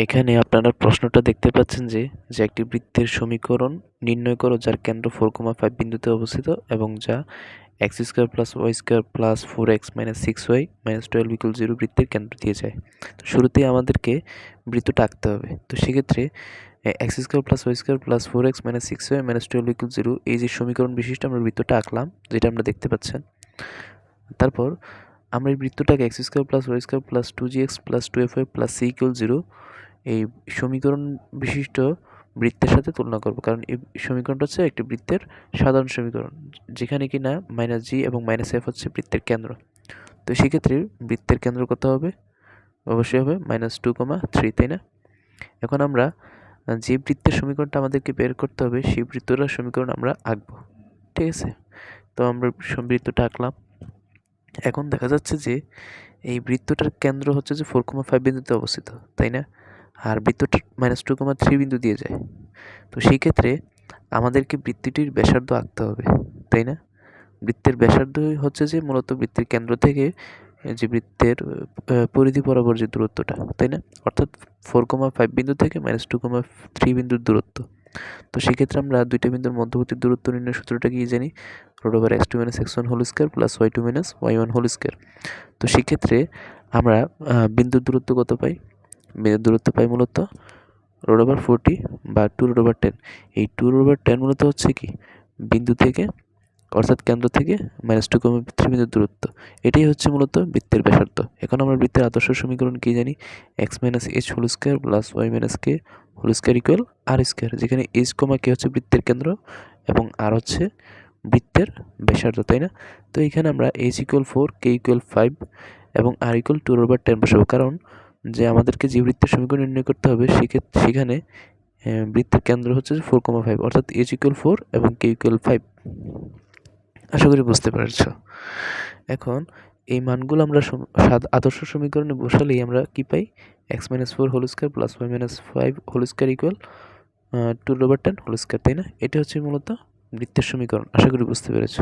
এখানে আপনারা প্রশ্নটা দেখতে পাচ্ছেন যে একটি বৃত্তের সমীকরণ নির্ণয় করো যার কেন্দ্র 4,5 বিন্দুতে অবস্থিত এবং যা x² + y² + 4x - 6y - 12 = 0 বৃত্তের কেন্দ্র দিয়ে যায়। তো শুরুতেই আমাদেরকে বৃত্তটা আঁকতে হবে। তো সেক্ষেত্রে x² + y² + 4x - 6y - 12 = 0 এই যে সমীকরণ বিশিষ্ট আমরা বৃত্তটা আঁকলাম, যেটা আমরা দেখতে পাচ্ছেন। তারপর আমরা এই বৃত্তটাকে x² + y² + 2gx + 2fy + c = 0 এই সমীকরণ বিশিষ্ট বৃত্তের সাথে তুলনা করব, কারণ এই সমীকরণটা হচ্ছে একটি বৃত্তের সাধারণ সমীকরণ, যেখানে কিনা -g এবং -f হচ্ছে বৃত্তের কেন্দ্র। তো সেক্ষেত্রে বৃত্তের কেন্দ্র কত হবে? অবশ্যই হবে -2,3, তাই না? এখন আমরা যে বৃত্তের সমীকরণটা আমাদেরকে বের করতে হবে সেই বৃত্তটার সমীকরণ আমরা আঁকবো, ঠিক আছে? তো আমরা বৃত্তটা আঁকলাম। এখন দেখা যাচ্ছে যে এই বৃত্তটার কেন্দ্র হচ্ছে যে 4,5 বিন্দুতে অবস্থিত, তাই না? আর বৃত্তটি -2,3 বিন্দু দিয়ে যায়। তো সেই ক্ষেত্রে আমাদেরকে বৃত্তটির ব্যাসার্ধ আঁকতে হবে, তাই না? বৃত্তের ব্যাসার্ধই হচ্ছে যে মূলত বৃত্তের কেন্দ্র থেকে যে বৃত্তের পরিধি বরাবর যে দূরত্বটা, তাই না? অর্থাৎ 4,5 বিন্দু থেকে -2,3 বিন্দুর দূরত্ব। তো সেক্ষেত্রে আমরা দুইটা বিন্দুর মধ্যবর্তী দূরত্ব নির্ণয়ের সূত্রটা কি জানি? √(x2 - x1) whole square plus y2 - y1 whole square. তো সেক্ষেত্রে আমরা বিন্দুর দূরত্ব কত পাই? বিন্দুর দূরত্ব পাই মূলত √40 বা 2√10। এই 2√10 মূলত হচ্ছে কি বিন্দু থেকে, অর্থাৎ কেন্দ্র থেকে -2,3 বিন্দুর দূরত্ব। এটাই হচ্ছে মূলত বৃত্তের ব্যাসার্ধ। এখন আমরা বৃত্তের আদর্শ সমীকরণ কি জানি? x - h whole square plus y - k whole square equal r square, যেখানে h, k হচ্ছে বৃত্তের কেন্দ্র এবং r হচ্ছে বৃত্তের ব্যাসার্ধ, তাই না? তো এখানে আমরা h = 4, k = 5 এবং r = 2/10 বসাবো, কারণ যে আমাদেরকে যে বৃত্তের সমীকরণ নির্ণয় করতে হবে সেখানে বৃত্তের কেন্দ্র হচ্ছে 4,5, অর্থাৎ h = 4 এবং k = 5। আশা করি বুঝতে পেরেছ। এখন এই মানগুলো আমরা আদর্শ সমীকরণে বসালেই আমরা কি পাই? x - 4 whole square plus y - 5 whole square equal 2/10 whole square, তাই না? এটা হচ্ছে মূলত বৃত্তের সমীকরণ। আশা করি বুঝতে পেরেছ।